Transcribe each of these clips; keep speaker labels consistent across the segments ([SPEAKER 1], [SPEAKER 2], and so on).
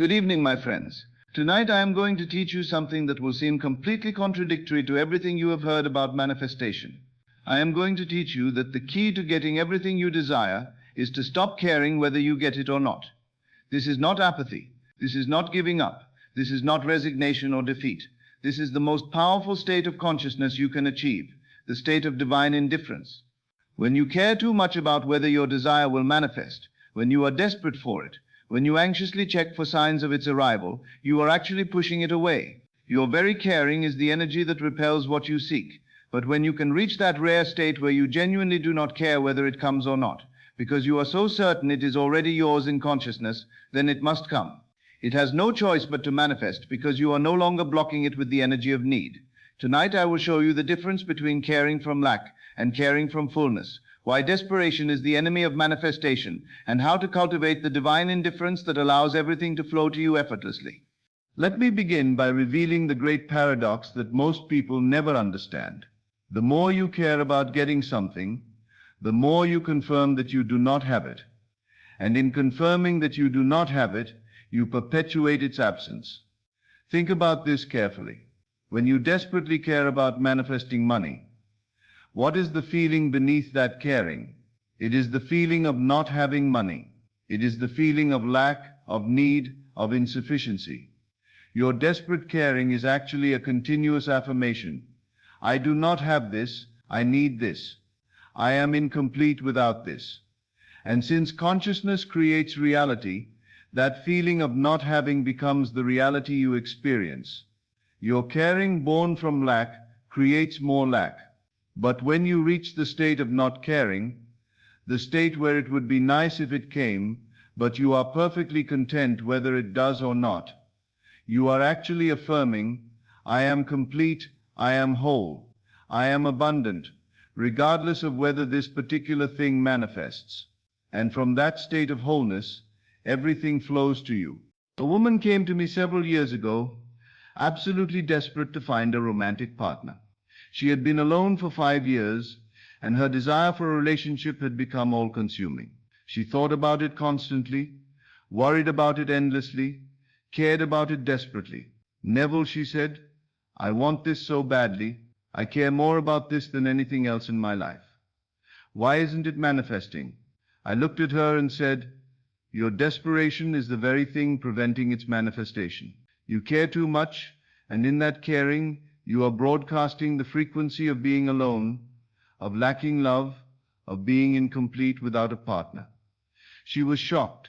[SPEAKER 1] Good evening, my friends. Tonight I am going to teach you something that will seem completely contradictory to everything you have heard about manifestation. I am going to teach you that the key to getting everything you desire is to stop caring whether you get it or not. This is not apathy. This is not giving up. This is not resignation or defeat. This is the most powerful state of consciousness you can achieve, the state of divine indifference. When you care too much about whether your desire will manifest, when you are desperate for it, when you anxiously check for signs of its arrival, you are actually pushing it away. Your very caring is the energy that repels what you seek. But when you can reach that rare state where you genuinely do not care whether it comes or not, because you are so certain it is already yours in consciousness, then it must come. It has no choice but to manifest because you are no longer blocking it with the energy of need. Tonight I will show you the difference between caring from lack and caring from fullness, why desperation is the enemy of manifestation, and how to cultivate the divine indifference that allows everything to flow to you effortlessly. Let me begin by revealing the great paradox that most people never understand. The more you care about getting something, the more you confirm that you do not have it. And in confirming that you do not have it, you perpetuate its absence. Think about this carefully. When you desperately care about manifesting money, what is the feeling beneath that caring? It is the feeling of not having money. It is the feeling of lack, of need, of insufficiency. Your desperate caring is actually a continuous affirmation. I do not have this, I need this. I am incomplete without this. And since consciousness creates reality, that feeling of not having becomes the reality you experience. Your caring born from lack creates more lack. But when you reach the state of not caring, the state where it would be nice if it came, but you are perfectly content whether it does or not, you are actually affirming, I am complete, I am whole, I am abundant, regardless of whether this particular thing manifests. And from that state of wholeness, everything flows to you. A woman came to me several years ago, absolutely desperate to find a romantic partner. She had been alone for 5 years, and her desire for a relationship had become all-consuming. She thought about it constantly, worried about it endlessly, cared about it desperately. Neville, she said, I want this so badly. I care more about this than anything else in my life. Why isn't it manifesting? I looked at her and said, your desperation is the very thing preventing its manifestation. You care too much, and in that caring, you are broadcasting the frequency of being alone, of lacking love, of being incomplete without a partner. She was shocked.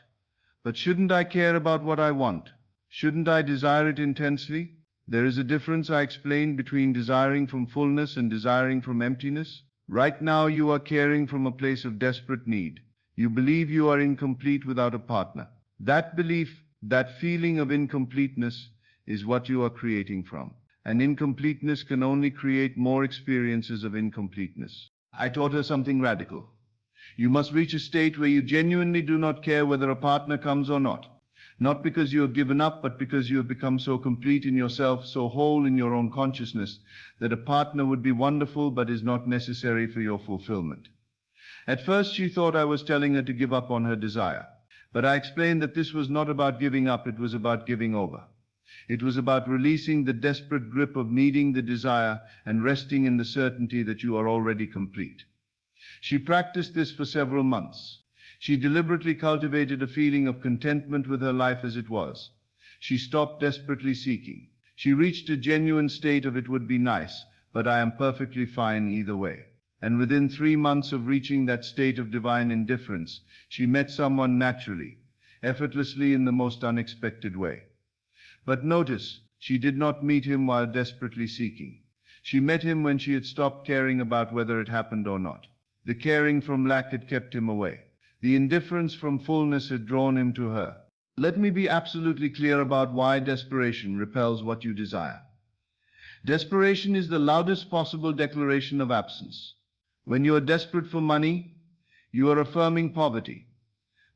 [SPEAKER 1] But shouldn't I care about what I want? Shouldn't I desire it intensely? There is a difference, I explained, between desiring from fullness and desiring from emptiness. Right now you are caring from a place of desperate need. You believe you are incomplete without a partner. That belief, that feeling of incompleteness, is what you are creating from. And incompleteness can only create more experiences of incompleteness. I taught her something radical. You must reach a state where you genuinely do not care whether a partner comes or not. Not because you have given up, but because you have become so complete in yourself, so whole in your own consciousness, that a partner would be wonderful but is not necessary for your fulfillment. At first she thought I was telling her to give up on her desire. But I explained that this was not about giving up, it was about giving over. It was about releasing the desperate grip of needing the desire and resting in the certainty that you are already complete. She practiced this for several months. She deliberately cultivated a feeling of contentment with her life as it was. She stopped desperately seeking. She reached a genuine state of it would be nice, but I am perfectly fine either way. And within 3 months of reaching that state of divine indifference, she met someone naturally, effortlessly in the most unexpected way. But notice, she did not meet him while desperately seeking. She met him when she had stopped caring about whether it happened or not. The caring from lack had kept him away. The indifference from fullness had drawn him to her. Let me be absolutely clear about why desperation repels what you desire. Desperation is the loudest possible declaration of absence. When you are desperate for money, you are affirming poverty.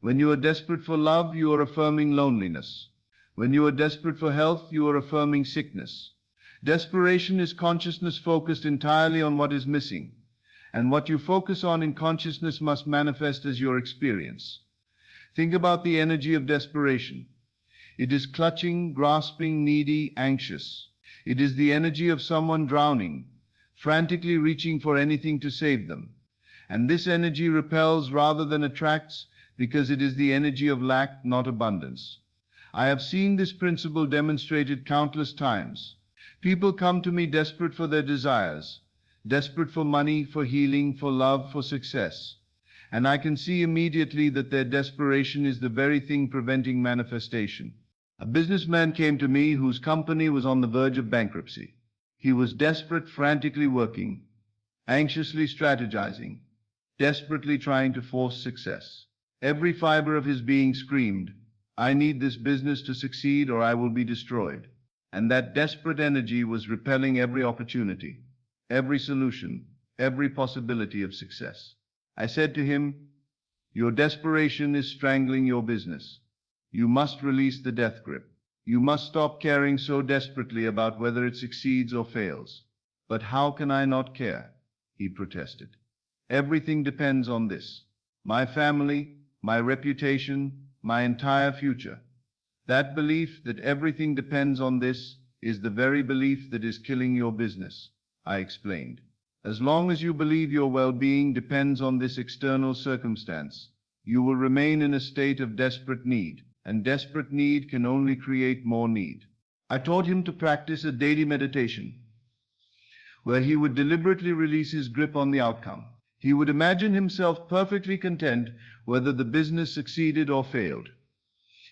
[SPEAKER 1] When you are desperate for love, you are affirming loneliness. When you are desperate for health, you are affirming sickness. Desperation is consciousness focused entirely on what is missing, and what you focus on in consciousness must manifest as your experience. Think about the energy of desperation. It is clutching, grasping, needy, anxious. It is the energy of someone drowning, frantically reaching for anything to save them. And this energy repels rather than attracts because it is the energy of lack, not abundance. I have seen this principle demonstrated countless times. People come to me desperate for their desires, desperate for money, for healing, for love, for success. And I can see immediately that their desperation is the very thing preventing manifestation. A businessman came to me whose company was on the verge of bankruptcy. He was desperate, frantically working, anxiously strategizing, desperately trying to force success. Every fiber of his being screamed, "I need this business to succeed or I will be destroyed." And that desperate energy was repelling every opportunity, every solution, every possibility of success. I said to him, "Your desperation is strangling your business. You must release the death grip. You must stop caring so desperately about whether it succeeds or fails." "But how can I not care?" he protested. "Everything depends on this. My family, my reputation, my entire future." That belief that everything depends on this is the very belief that is killing your business, I explained. As long as you believe your well-being depends on this external circumstance, you will remain in a state of desperate need, and desperate need can only create more need. I taught him to practice a daily meditation, where he would deliberately release his grip on the outcome. He would imagine himself perfectly content whether the business succeeded or failed.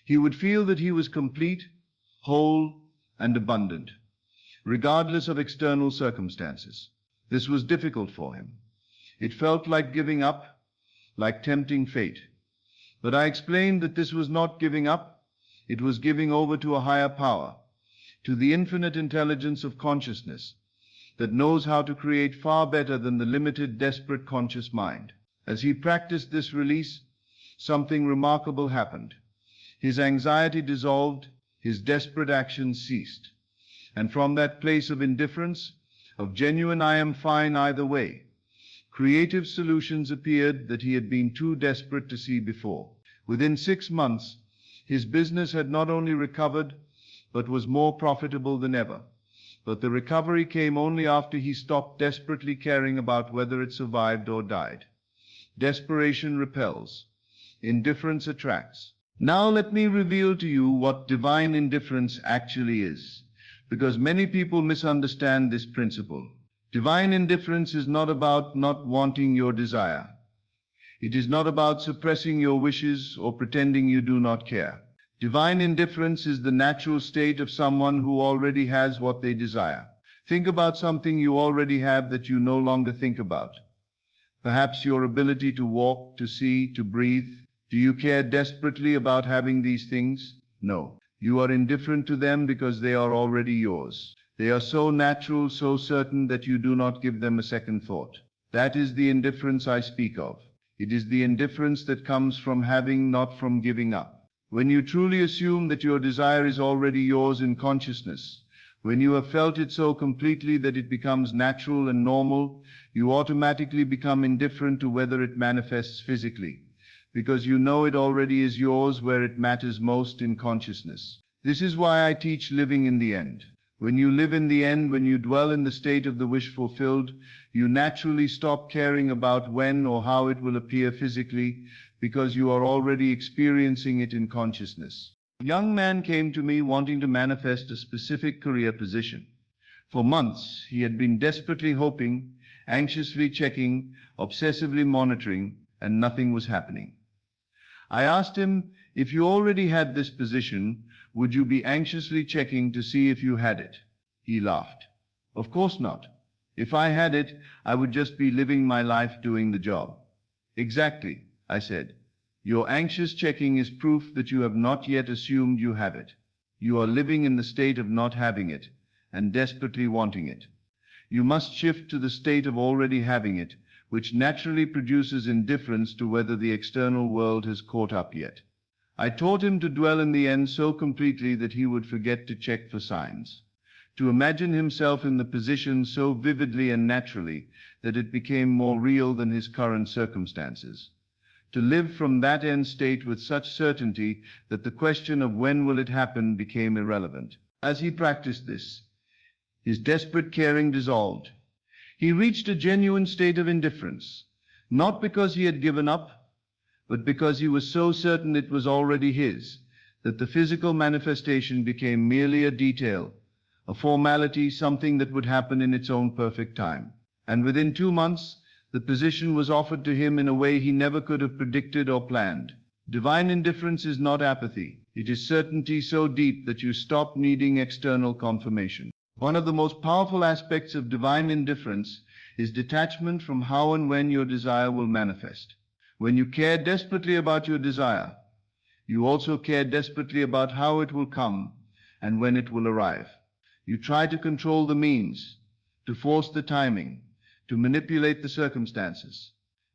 [SPEAKER 1] He would feel that he was complete, whole, and abundant, regardless of external circumstances. This was difficult for him. It felt like giving up, like tempting fate. But I explained that this was not giving up, it was giving over to a higher power, to the infinite intelligence of consciousness that knows how to create far better than the limited, desperate conscious mind. As he practiced this release, something remarkable happened. His anxiety dissolved, his desperate actions ceased. And from that place of indifference, of genuine "I am fine either way," creative solutions appeared that he had been too desperate to see before. Within 6 months, his business had not only recovered, but was more profitable than ever. But the recovery came only after he stopped desperately caring about whether it survived or died. Desperation repels. Indifference attracts. Now let me reveal to you what divine indifference actually is, because many people misunderstand this principle. Divine indifference is not about not wanting your desire. It is not about suppressing your wishes or pretending you do not care. Divine indifference is the natural state of someone who already has what they desire. Think about something you already have that you no longer think about. Perhaps your ability to walk, to see, to breathe. Do you care desperately about having these things? No. You are indifferent to them because they are already yours. They are so natural, so certain that you do not give them a second thought. That is the indifference I speak of. It is the indifference that comes from having, not from giving up. When you truly assume that your desire is already yours in consciousness, when you have felt it so completely that it becomes natural and normal, you automatically become indifferent to whether it manifests physically, because you know it already is yours where it matters most, in consciousness. This is why I teach living in the end. When you live in the end, when you dwell in the state of the wish fulfilled, you naturally stop caring about when or how it will appear physically, because you are already experiencing it in consciousness. A young man came to me wanting to manifest a specific career position. For months, he had been desperately hoping, anxiously checking, obsessively monitoring, and nothing was happening. I asked him, if you already had this position, would you be anxiously checking to see if you had it? He laughed. Of course not. If I had it, I would just be living my life doing the job. Exactly, I said. Your anxious checking is proof that you have not yet assumed you have it. You are living in the state of not having it, and desperately wanting it. You must shift to the state of already having it, which naturally produces indifference to whether the external world has caught up yet. I taught him to dwell in the end so completely that he would forget to check for signs, to imagine himself in the position so vividly and naturally that it became more real than his current circumstances, to live from that end state with such certainty that the question of when will it happen became irrelevant. As he practiced this, his desperate caring dissolved. He reached a genuine state of indifference, not because he had given up, but because he was so certain it was already his, that the physical manifestation became merely a detail, a formality, something that would happen in its own perfect time. And within 2 months, the position was offered to him in a way he never could have predicted or planned. Divine indifference is not apathy. It is certainty so deep that you stop needing external confirmation. One of the most powerful aspects of divine indifference is detachment from how and when your desire will manifest. When you care desperately about your desire, you also care desperately about how it will come and when it will arrive. You try to control the means, to force the timing, to manipulate the circumstances.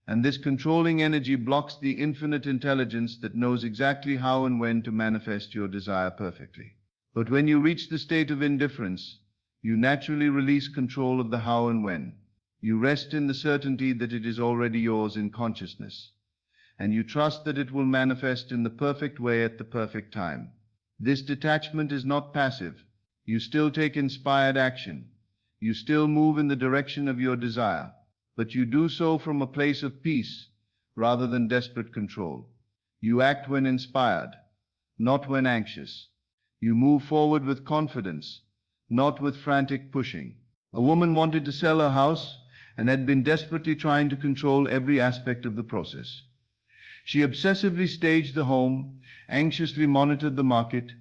[SPEAKER 1] And this controlling energy blocks the infinite intelligence that knows exactly how and when to manifest your desire perfectly. But when you reach the state of indifference, you naturally release control of the how and when. You rest in the certainty that it is already yours in consciousness, and you trust that it will manifest in the perfect way at the perfect time. This detachment is not passive. You still take inspired action. You still move in the direction of your desire, but you do so from a place of peace rather than desperate control. You act when inspired, not when anxious. You move forward with confidence, not with frantic pushing. A woman wanted to sell her house and had been desperately trying to control every aspect of the process. She obsessively staged the home, anxiously monitored the market,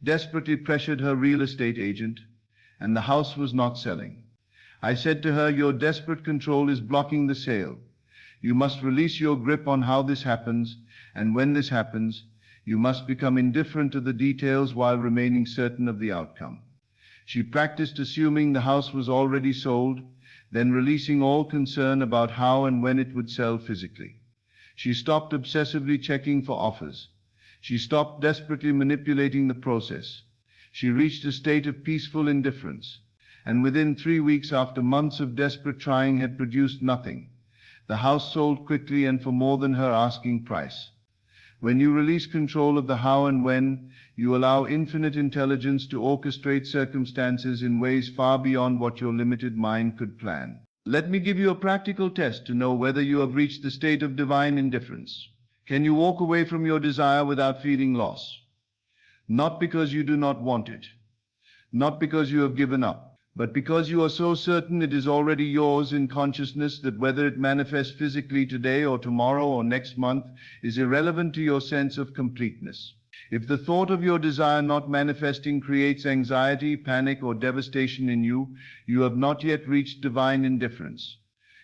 [SPEAKER 1] desperately pressured her real estate agent, and the house was not selling. I said to her, your desperate control is blocking the sale. You must release your grip on how this happens, and when this happens, you must become indifferent to the details while remaining certain of the outcome. She practiced assuming the house was already sold, then releasing all concern about how and when it would sell physically. She stopped obsessively checking for offers. She stopped desperately manipulating the process. She reached a state of peaceful indifference, and within 3 weeks, after months of desperate trying had produced nothing, the house sold quickly and for more than her asking price. When you release control of the how and when, you allow infinite intelligence to orchestrate circumstances in ways far beyond what your limited mind could plan. Let me give you a practical test to know whether you have reached the state of divine indifference. Can you walk away from your desire without feeling loss? Not because you do not want it, not because you have given up, but because you are so certain it is already yours in consciousness that whether it manifests physically today or tomorrow or next month is irrelevant to your sense of completeness. If the thought of your desire not manifesting creates anxiety, panic, or devastation in you, you have not yet reached divine indifference.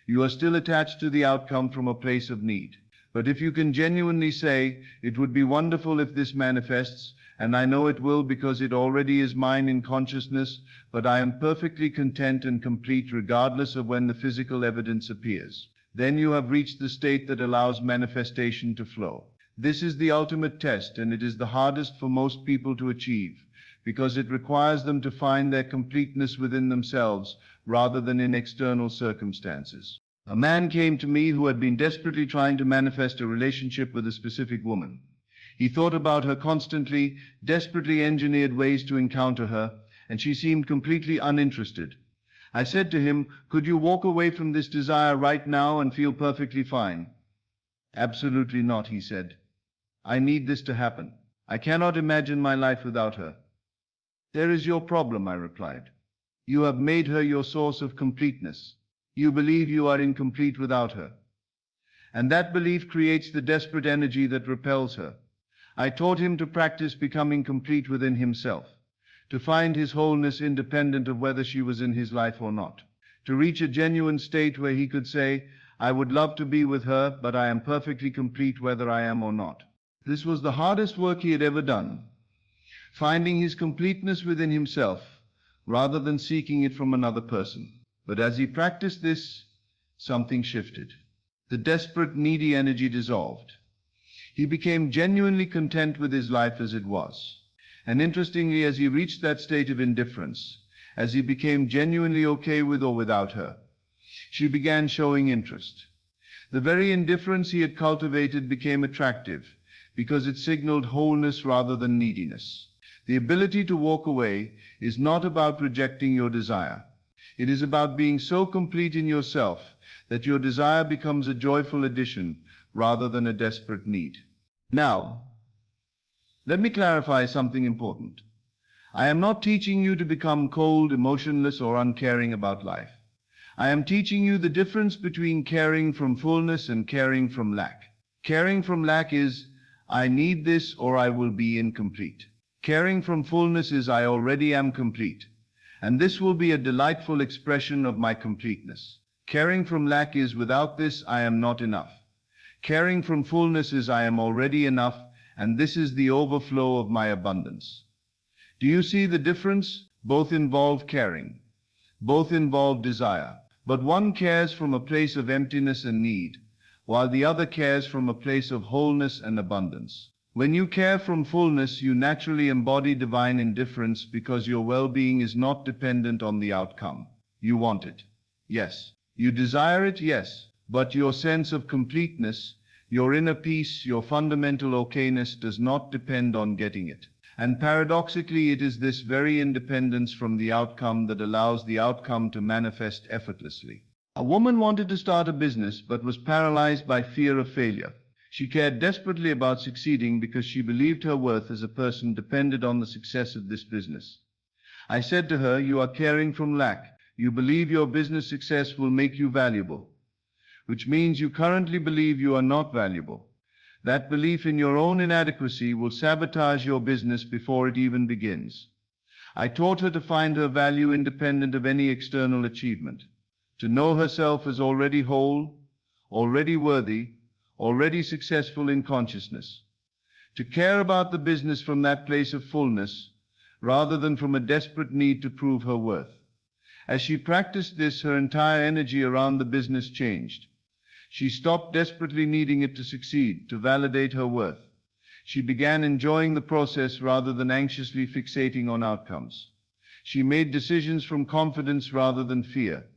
[SPEAKER 1] You are still attached to the outcome from a place of need. But if you can genuinely say, it would be wonderful if this manifests, and I know it will because it already is mine in consciousness, but I am perfectly content and complete regardless of when the physical evidence appears, then you have reached the state that allows manifestation to flow. This is the ultimate test, and it is the hardest for most people to achieve, because it requires them to find their completeness within themselves rather than in external circumstances. A man came to me who had been desperately trying to manifest a relationship with a specific woman. He thought about her constantly, desperately engineered ways to encounter her, and she seemed completely uninterested. I said to him, could you walk away from this desire right now and feel perfectly fine? Absolutely not, he said. I need this to happen. I cannot imagine my life without her. There is your problem, I replied. You have made her your source of completeness. You believe you are incomplete without her. And that belief creates the desperate energy that repels her. I taught him to practice becoming complete within himself, to find his wholeness independent of whether she was in his life or not, to reach a genuine state where he could say, I would love to be with her, but I am perfectly complete whether I am or not. This was the hardest work he had ever done, finding his completeness within himself rather than seeking it from another person. But as he practiced this, something shifted. The desperate, needy energy dissolved. He became genuinely content with his life as it was. And interestingly, as he reached that state of indifference, as he became genuinely okay with or without her, she began showing interest. The very indifference he had cultivated became attractive because it signaled wholeness rather than neediness. The ability to walk away is not about rejecting your desire. It is about being so complete in yourself that your desire becomes a joyful addition rather than a desperate need. Now, let me clarify something important. I am not teaching you to become cold, emotionless, or uncaring about life. I am teaching you the difference between caring from fullness and caring from lack. Caring from lack is, I need this or I will be incomplete. Caring from fullness is, I already am complete, and this will be a delightful expression of my completeness. Caring from lack is, without this, I am not enough. Caring from fullness is, I am already enough, and this is the overflow of my abundance. Do you see the difference? Both involve caring. Both involve desire. But one cares from a place of emptiness and need, while the other cares from a place of wholeness and abundance. When you care from fullness, you naturally embody divine indifference because your well-being is not dependent on the outcome. You want it. Yes. You desire it. Yes. But your sense of completeness, your inner peace, your fundamental okayness does not depend on getting it. And paradoxically, it is this very independence from the outcome that allows the outcome to manifest effortlessly. A woman wanted to start a business but was paralyzed by fear of failure. She cared desperately about succeeding because she believed her worth as a person depended on the success of this business. I said to her, you are caring from lack. You believe your business success will make you valuable, which means you currently believe you are not valuable. That belief in your own inadequacy will sabotage your business before it even begins. I taught her to find her value independent of any external achievement, to know herself as already whole, already worthy, already successful in consciousness, to care about the business from that place of fullness rather than from a desperate need to prove her worth. As she practiced this, her entire energy around the business changed. She stopped desperately needing it to succeed, to validate her worth. She began enjoying the process rather than anxiously fixating on outcomes. She made decisions from confidence rather than fear,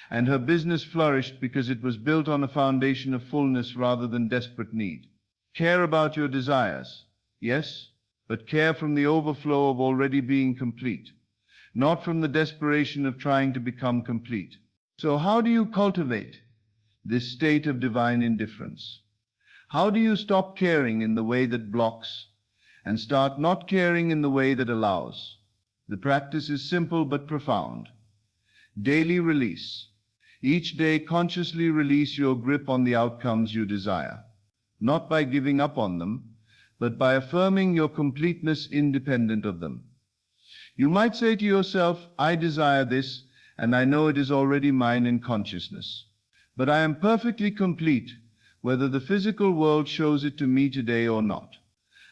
[SPEAKER 1] and her business flourished because it was built on a foundation of fullness rather than desperate need. Care about your desires, yes, but care from the overflow of already being complete, not from the desperation of trying to become complete. So how do you cultivate this state of divine indifference? How do you stop caring in the way that blocks and start not caring in the way that allows? The practice is simple but profound. Daily release. Each day consciously release your grip on the outcomes you desire, not by giving up on them, but by affirming your completeness independent of them. You might say to yourself, I desire this, and I know it is already mine in consciousness. But I am perfectly complete, whether the physical world shows it to me today or not.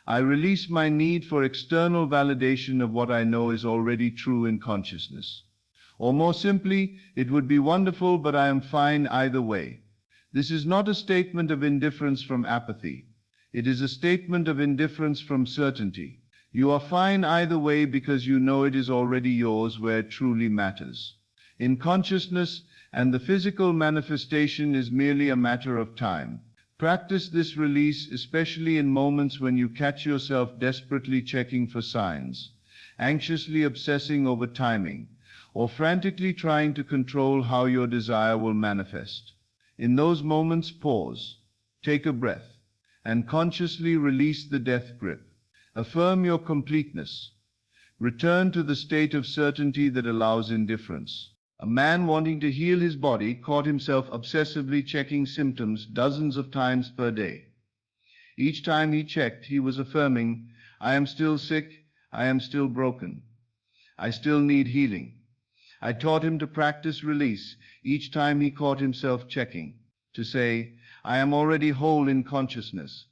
[SPEAKER 1] I release my need for external validation of what I know is already true in consciousness. Or more simply, it would be wonderful, but I am fine either way. This is not a statement of indifference from apathy. It is a statement of indifference from certainty. You are fine either way because you know it is already yours where it truly matters. In consciousness, and the physical manifestation is merely a matter of time. Practice this release, especially in moments when you catch yourself desperately checking for signs, anxiously obsessing over timing, or frantically trying to control how your desire will manifest. In those moments, pause, take a breath, and consciously release the death grip. Affirm your completeness. Return to the state of certainty that allows indifference. A man wanting to heal his body caught himself obsessively checking symptoms dozens of times per day. Each time he checked, he was affirming, I am still sick, I am still broken, I still need healing. I taught him to practice release each time he caught himself checking, to say, I am already whole in consciousness.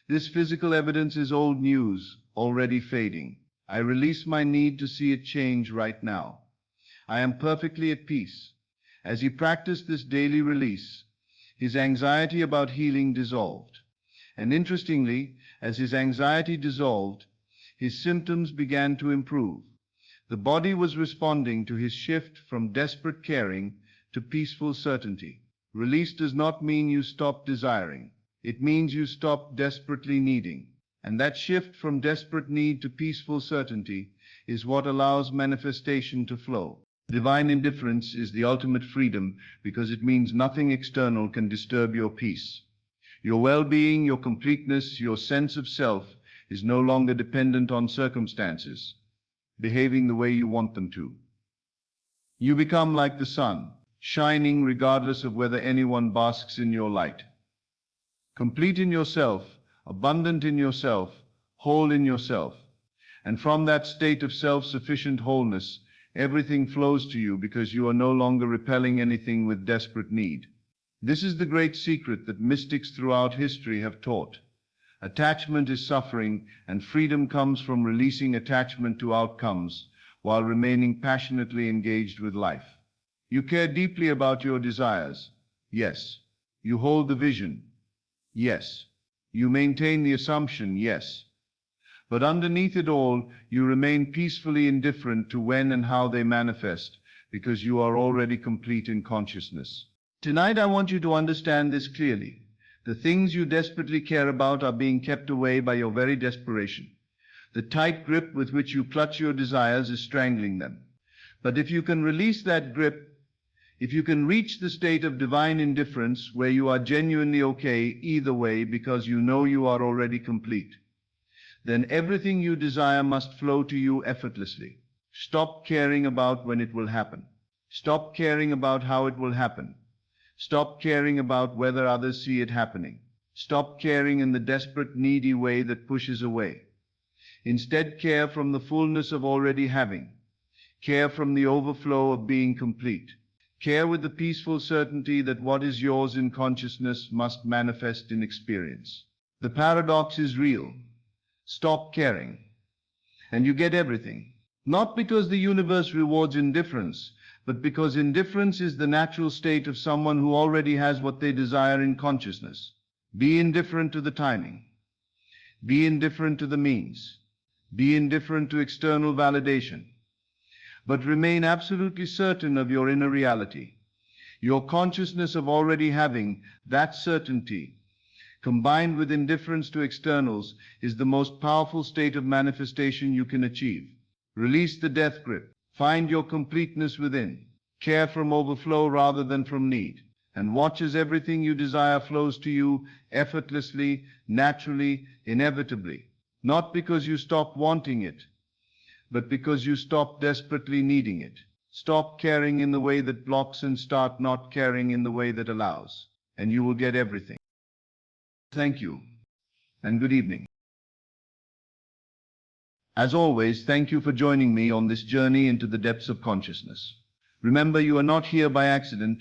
[SPEAKER 1] This physical evidence is old news, already fading. I release my need to see it change right now. I am perfectly at peace. As he practiced this daily release, his anxiety about healing dissolved. And interestingly, as his anxiety dissolved, his symptoms began to improve. The body was responding to his shift from desperate caring to peaceful certainty. Release does not mean you stop desiring. It means you stop desperately needing. And that shift from desperate need to peaceful certainty is what allows manifestation to flow. Divine indifference is the ultimate freedom because it means nothing external can disturb your peace. Your well-being, your completeness, your sense of self is no longer dependent on circumstances, behaving the way you want them to. You become like the sun, shining regardless of whether anyone basks in your light. Complete in yourself, abundant in yourself, whole in yourself. And from that state of self-sufficient wholeness, everything flows to you because you are no longer repelling anything with desperate need. This is the great secret that mystics throughout history have taught. Attachment is suffering, and freedom comes from releasing attachment to outcomes while remaining passionately engaged with life. You care deeply about your desires. Yes. You hold the vision. Yes. You maintain the assumption. Yes. But underneath it all, you remain peacefully indifferent to when and how they manifest, because you are already complete in consciousness. Tonight I want you to understand this clearly. The things you desperately care about are being kept away by your very desperation. The tight grip with which you clutch your desires is strangling them. But if you can release that grip, if you can reach the state of divine indifference where you are genuinely okay either way because you know you are already complete, then everything you desire must flow to you effortlessly. Stop caring about when it will happen. Stop caring about how it will happen. Stop caring about whether others see it happening. Stop caring in the desperate, needy way that pushes away. Instead, care from the fullness of already having. Care from the overflow of being complete. Care with the peaceful certainty that what is yours in consciousness must manifest in experience. The paradox is real. Stop caring, and you get everything. Not because the universe rewards indifference, but because indifference is the natural state of someone who already has what they desire in consciousness. Be indifferent to the timing. Be indifferent to the means. Be indifferent to external validation. But remain absolutely certain of your inner reality. Your consciousness of already having that certainty, combined with indifference to externals, is the most powerful state of manifestation you can achieve. Release the death grip. Find your completeness within. Care from overflow rather than from need. And watch as everything you desire flows to you effortlessly, naturally, inevitably. Not because you stop wanting it, but because you stop desperately needing it. Stop caring in the way that blocks and start not caring in the way that allows. And you will get everything. Thank you, and good evening. As always, thank you for joining me on this journey into the depths of consciousness. Remember, you are not here by accident.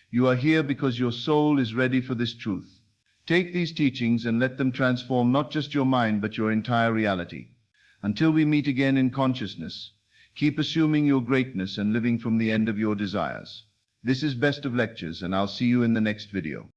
[SPEAKER 1] You are here because your soul is ready for this truth. Take these teachings and let them transform not just your mind, but your entire reality. Until we meet again in consciousness, keep assuming your greatness and living from the end of your desires. This is Best of Lectures, and I'll see you in the next video.